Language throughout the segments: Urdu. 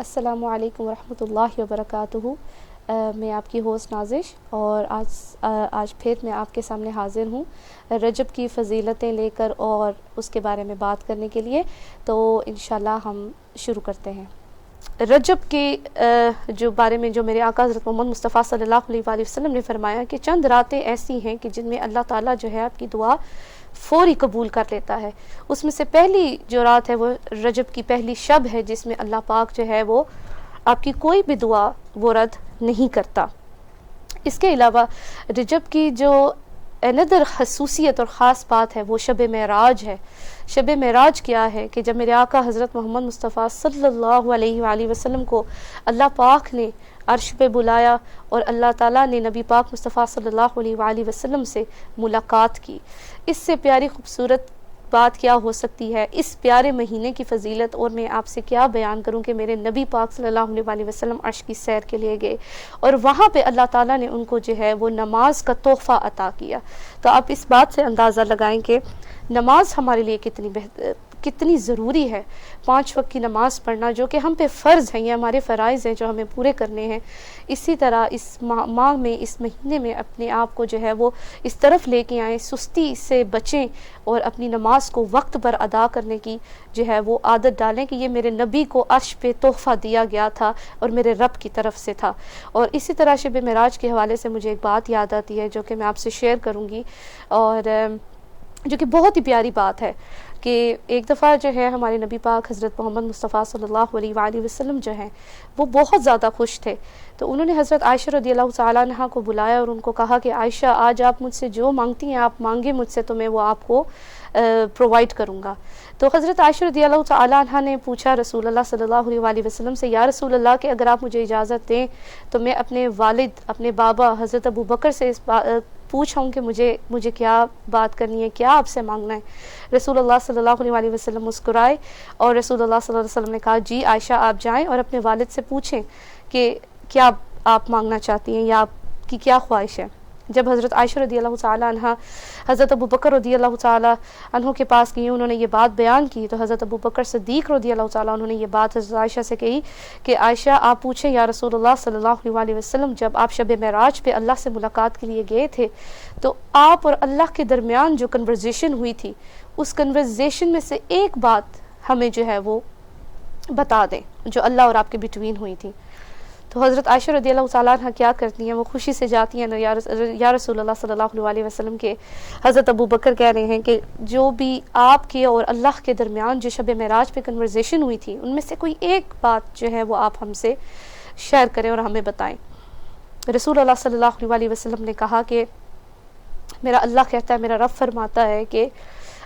السلام علیکم ورحمۃ اللہ وبرکاتہ۔ میں آپ کی ہوسٹ نازش اور آج پھر میں آپ کے سامنے حاضر ہوں رجب کی فضیلتیں لے کر اور اس کے بارے میں بات کرنے کے لیے۔ تو انشاءاللہ ہم شروع کرتے ہیں۔ رجب کے جو بارے میں جو میرے آقا حضرت محمد مصطفیٰ صلی اللہ علیہ وآلہ وسلم نے فرمایا کہ چند راتیں ایسی ہیں کہ جن میں اللہ تعالیٰ جو ہے آپ کی دعا فوری قبول کر لیتا ہے۔ اس میں سے پہلی جو رات ہے وہ رجب کی پہلی شب ہے، جس میں اللہ پاک جو ہے وہ آپ کی کوئی بھی دعا وہ رد نہیں کرتا۔ اس کے علاوہ رجب کی جو اندر خصوصیت اور خاص بات ہے وہ شب معراج ہے۔ شب معراج کیا ہے کہ جب میرے آقا حضرت محمد مصطفیٰ صلی اللہ علیہ وآلہ وسلم کو اللہ پاک نے عرش پہ بلایا اور اللہ تعالیٰ نے نبی پاک مصطفیٰ صلی اللہ علیہ وآلہ وسلم سے ملاقات کی، اس سے پیاری خوبصورت بات کیا ہو سکتی ہے؟ اس پیارے مہینے کی فضیلت اور میں آپ سے کیا بیان کروں کہ میرے نبی پاک صلی اللہ علیہ وآلہ وسلم عرش کی سیر کے لیے گئے اور وہاں پہ اللہ تعالیٰ نے ان کو جو ہے وہ نماز کا تحفہ عطا کیا۔ تو آپ اس بات سے اندازہ لگائیں کہ نماز ہمارے لیے کتنی ضروری ہے۔ 5 وقت کی نماز پڑھنا جو کہ ہم پہ فرض ہیں، یہ ہمارے فرائض ہیں جو ہمیں پورے کرنے ہیں۔ اسی طرح اس ماہ میں، اس مہینے میں اپنے آپ کو جو ہے وہ اس طرف لے کے آئیں، سستی سے بچیں اور اپنی نماز کو وقت پر ادا کرنے کی جو ہے وہ عادت ڈالیں کہ یہ میرے نبی کو عرش پہ تحفہ دیا گیا تھا اور میرے رب کی طرف سے تھا۔ اور اسی طرح شب معراج کے حوالے سے مجھے ایک بات یاد آتی ہے جو کہ میں آپ سے شیئر کروں گی، اور جو کہ بہت ہی پیاری بات ہے کہ ایک دفعہ جو ہے ہمارے نبی پاک حضرت محمد مصطفیٰ صلی اللہ علیہ وآلہ وسلم جو ہیں وہ بہت زیادہ خوش تھے۔ تو انہوں نے حضرت عائشہ رضی اللہ تعالیٰ عنہ کو بلایا اور ان کو کہا کہ عائشہ آج آپ مجھ سے جو مانگتی ہیں آپ مانگے مجھ سے، تو میں وہ آپ کو پرووائڈ کروں گا۔ تو حضرت عائشہ رضی اللہ تعالیٰ عنہ نے پوچھا رسول اللہ صلی اللہ علیہ وآلہ وسلم سے، یا رسول اللہ کہ اگر آپ مجھے اجازت دیں تو میں اپنے والد، اپنے بابا حضرت ابو بکر سے پوچھوں کہ مجھے کیا بات کرنی ہے، کیا آپ سے مانگنا ہے؟ رسول اللہ صلی اللہ علیہ وآلہ وسلم مسکرائے اور رسول اللہ صلی اللہ علیہ وسلم نے کہا جی عائشہ آپ جائیں اور اپنے والد سے پوچھیں کہ کیا آپ مانگنا چاہتی ہیں یا آپ کی کیا خواہش ہے۔ جب حضرت عائشہ رضی اللہ تعالیٰ عنہ حضرت ابو بکر رضی اللہ تعالیٰ عنہ کے پاس گئی، انہوں نے یہ بات بیان کی تو حضرت ابو بکر صدیق رضی اللہ تعالیٰ عنہ نے یہ بات حضرت عائشہ سے کہی کہ عائشہ آپ پوچھیں یا رسول اللہ صلی اللہ علیہ وسلم، جب آپ شب معراج پہ اللہ سے ملاقات کے لیے گئے تھے تو آپ اور اللہ کے درمیان جو کنورزیشن ہوئی تھی، اس کنورزیشن میں سے ایک بات ہمیں جو ہے وہ بتا دیں جو اللہ اور آپ کے بٹوین ہوئی تھی۔ تو حضرت عائشہ رضی اللہ تعالیٰ عنہ کیا کرتی ہیں، وہ خوشی سے جاتی ہیں یا رسول اللہ صلی اللہ علیہ وسلم کے حضرت ابو بکر کہہ رہے ہیں کہ جو بھی آپ کے اور اللہ کے درمیان جو شب معراج پہ کنورزیشن ہوئی تھی ان میں سے کوئی ایک بات جو ہے وہ آپ ہم سے شیئر کریں اور ہمیں بتائیں۔ رسول اللہ صلی اللہ علیہ وسلم نے کہا کہ میرا اللہ کہتا ہے، میرا رب فرماتا ہے کہ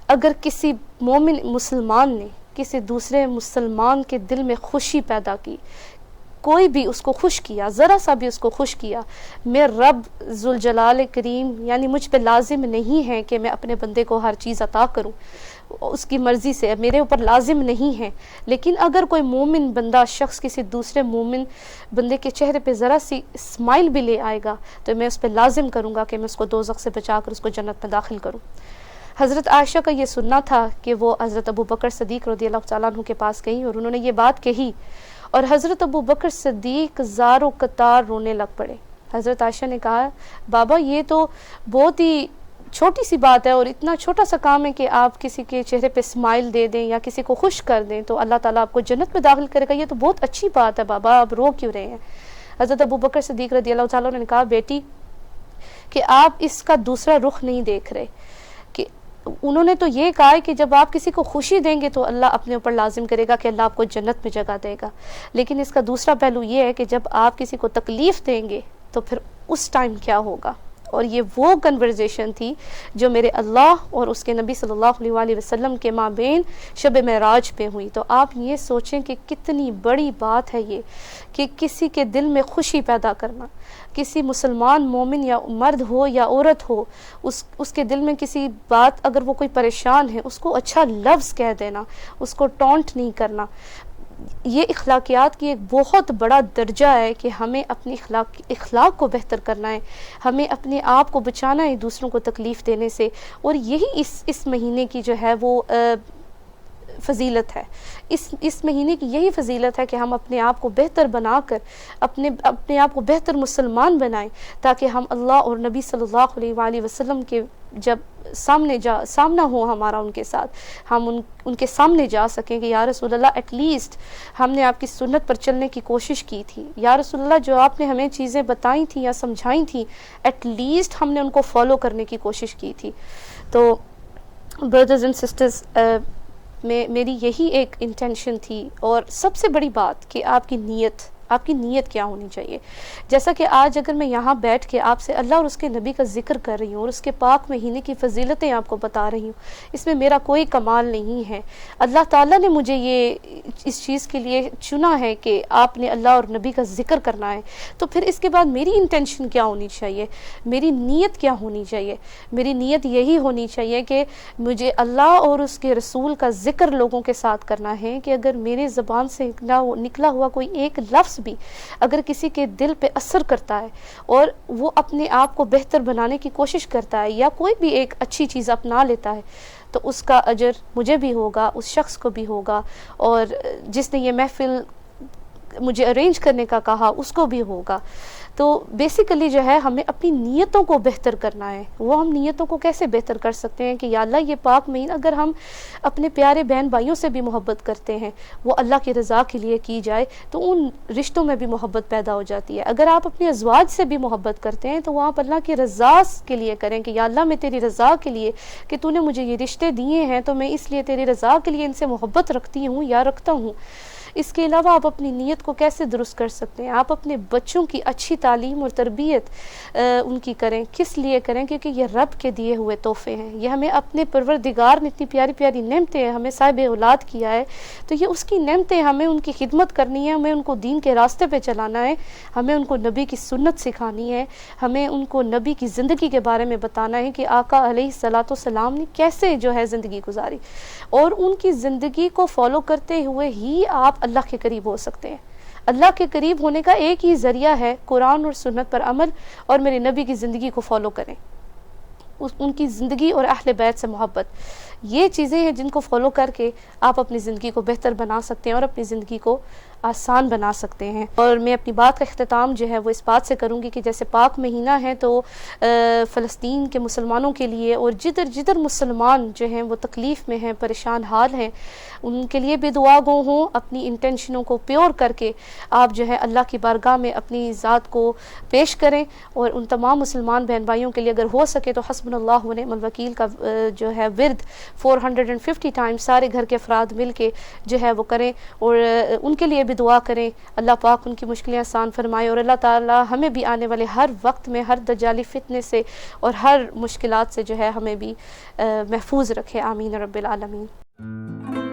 اگر کسی مومن مسلمان نے کسی دوسرے مسلمان کے دل میں خوشی پیدا کی، کوئی بھی اس کو خوش کیا، ذرا سا بھی اس کو خوش کیا، میں رب ذوالجلال کریم یعنی مجھ پہ لازم نہیں ہے کہ میں اپنے بندے کو ہر چیز عطا کروں، اس کی مرضی سے میرے اوپر لازم نہیں ہے، لیکن اگر کوئی مومن بندہ شخص کسی دوسرے مومن بندے کے چہرے پہ ذرا سی اسمائل بھی لے آئے گا تو میں اس پہ لازم کروں گا کہ میں اس کو دوزخ سے بچا کر اس کو جنت میں داخل کروں۔ حضرت عائشہ کا یہ سننا تھا کہ وہ حضرت ابو بکر صدیق رضی اللہ تعالیٰ عنہ کے پاس گئی اور انہوں نے یہ بات کہی اور حضرت ابو بکر صدیق زار و قطار رونے لگ پڑے۔ حضرت عائشہ نے کہا بابا یہ تو بہت ہی چھوٹی سی بات ہے اور اتنا چھوٹا سا کام ہے کہ آپ کسی کے چہرے پہ اسمائل دے دیں یا کسی کو خوش کر دیں تو اللہ تعالیٰ آپ کو جنت میں داخل کرے گا، یہ تو بہت اچھی بات ہے بابا، آپ رو کیوں رہے ہیں؟ حضرت ابو بکر صدیق رضی اللہ تعالیٰ نے کہا بیٹی کہ آپ اس کا دوسرا رخ نہیں دیکھ رہے، کہ انہوں نے تو یہ کہا ہے کہ جب آپ کسی کو خوشی دیں گے تو اللہ اپنے اوپر لازم کرے گا کہ اللہ آپ کو جنت میں جگہ دے گا، لیکن اس کا دوسرا پہلو یہ ہے کہ جب آپ کسی کو تکلیف دیں گے تو پھر اس ٹائم کیا ہوگا۔ اور یہ وہ کنورزیشن تھی جو میرے اللہ اور اس کے نبی صلی اللہ علیہ وآلہ وسلم کے مابین شب معراج پہ ہوئی۔ تو آپ یہ سوچیں کہ کتنی بڑی بات ہے یہ کہ کسی کے دل میں خوشی پیدا کرنا، کسی مسلمان مومن یا مرد ہو یا عورت ہو، اس کے دل میں کسی بات اگر وہ کوئی پریشان ہے اس کو اچھا لفظ کہہ دینا، اس کو ٹونٹ نہیں کرنا۔ یہ اخلاقیات کی ایک بہت بڑا درجہ ہے کہ ہمیں اپنی اخلاق کو بہتر کرنا ہے، ہمیں اپنے آپ کو بچانا ہے دوسروں کو تکلیف دینے سے، اور یہی اس مہینے کی جو ہے وہ فضیلت ہے، اس مہینے کی یہی فضیلت ہے کہ ہم اپنے آپ کو بہتر بنا کر اپنے آپ کو بہتر مسلمان بنائیں، تاکہ ہم اللہ اور نبی صلی اللہ علیہ وآلہ وسلم کے جب سامنا ہو ہمارا ان کے ساتھ، ہم ان کے سامنے جا سکیں کہ یا رسول اللہ ایٹ لیسٹ ہم نے آپ کی سنت پر چلنے کی کوشش کی تھی، یا رسول اللہ جو آپ نے ہمیں چیزیں بتائیں تھیں یا سمجھائیں تھیں ایٹ لیسٹ ہم نے ان کو فالو کرنے کی کوشش کی تھی۔ تو بردرز اینڈ سسٹرز، میری یہی ایک انٹینشن تھی، اور سب سے بڑی بات کہ آپ کی نیت کیا ہونی چاہیے۔ جیسا کہ آج اگر میں یہاں بیٹھ کے آپ سے اللہ اور اس کے نبی کا ذکر کر رہی ہوں اور اس کے پاک مہینے کی فضیلتیں آپ کو بتا رہی ہوں، اس میں میرا کوئی کمال نہیں ہے، اللہ تعالیٰ نے مجھے اس چیز کے لیے چنا ہے کہ آپ نے اللہ اور نبی کا ذکر کرنا ہے۔ تو پھر اس کے بعد میری انٹینشن کیا ہونی چاہیے، میری نیت کیا ہونی چاہیے؟ میری نیت یہی ہونی چاہیے کہ مجھے اللہ اور اس کے رسول کا ذکر لوگوں کے ساتھ کرنا ہے، کہ اگر میرے زبان سے نکلا ہوا کوئی ایک لفظ بھی اگر کسی کے دل پہ اثر کرتا ہے اور وہ اپنے آپ کو بہتر بنانے کی کوشش کرتا ہے یا کوئی بھی ایک اچھی چیز اپنا لیتا ہے، تو اس کا اجر مجھے بھی ہوگا، اس شخص کو بھی ہوگا، اور جس نے یہ محفل مجھے ارینج کرنے کا کہا اس کو بھی ہوگا۔ تو بیسیکلی جو ہے ہمیں اپنی نیتوں کو بہتر کرنا ہے۔ وہ ہم نیتوں کو کیسے بہتر کر سکتے ہیں کہ یا اللہ یہ پاک مہینہ اگر ہم اپنے پیارے بہن بھائیوں سے بھی محبت کرتے ہیں، وہ اللہ کی رضا کے لیے کی جائے، تو ان رشتوں میں بھی محبت پیدا ہو جاتی ہے۔ اگر آپ اپنے ازواج سے بھی محبت کرتے ہیں تو وہ آپ اللہ کی رضا کے لیے کریں کہ یا اللہ میں تیری رضا کے لیے کہ تو نے مجھے یہ رشتے دیے ہیں، تو میں اس لیے تیری رضا کے لیے ان سے محبت رکھتی ہوں یا رکھتا ہوں۔ اس کے علاوہ آپ اپنی نیت کو کیسے درست کر سکتے ہیں؟ آپ اپنے بچوں کی اچھی تعلیم اور تربیت ان کی کریں۔ کس لیے کریں؟ کیونکہ یہ رب کے دیے ہوئے تحفے ہیں، یہ ہمیں اپنے پروردگار نے اتنی پیاری پیاری نعمتیں ہیں، ہمیں صاحب اولاد کیا ہے، تو یہ اس کی نعمتیں، ہمیں ان کی خدمت کرنی ہے، ہمیں ان کو دین کے راستے پہ چلانا ہے، ہمیں ان کو نبی کی سنت سکھانی ہے، ہمیں ان کو نبی کی زندگی کے بارے میں بتانا ہے کہ آقا علیہ الصلاۃ والسلام نے کیسے جو ہے زندگی گزاری، اور ان کی زندگی کو فالو کرتے ہوئے ہی آپ اللہ کے قریب ہو سکتے ہیں۔ اللہ کے قریب ہونے کا ایک ہی ذریعہ ہے قرآن اور سنت پر عمل، اور میرے نبی کی زندگی کو فالو کریں، ان کی زندگی اور اہل بیت سے محبت۔ یہ چیزیں ہیں جن کو فالو کر کے آپ اپنی زندگی کو بہتر بنا سکتے ہیں اور اپنی زندگی کو آسان بنا سکتے ہیں۔ اور میں اپنی بات کا اختتام جو ہے وہ اس بات سے کروں گی کہ جیسے پاک مہینہ ہے تو فلسطین کے مسلمانوں کے لیے، اور جدھر مسلمان جو ہیں وہ تکلیف میں ہیں، پریشان حال ہیں، ان کے لیے بھی دعا گو ہوں۔ اپنی انٹینشنوں کو پیور کر کے آپ جو ہے اللہ کی بارگاہ میں اپنی ذات کو پیش کریں، اور ان تمام مسلمان بہن بھائیوں کے لیے اگر ہو سکے تو حسبنا اللہ و نعم الوکیل کا جو ہے ورد 450 ٹائم سارے گھر کے افراد مل کے جو ہے وہ کریں، اور ان کے لیے بھی دعا کریں اللہ پاک ان کی مشکلیں آسان فرمائے، اور اللہ تعالی ہمیں بھی آنے والے ہر وقت میں ہر دجالی فتنے سے اور ہر مشکلات سے جو ہے ہمیں بھی محفوظ رکھے۔ آمین رب العالمین۔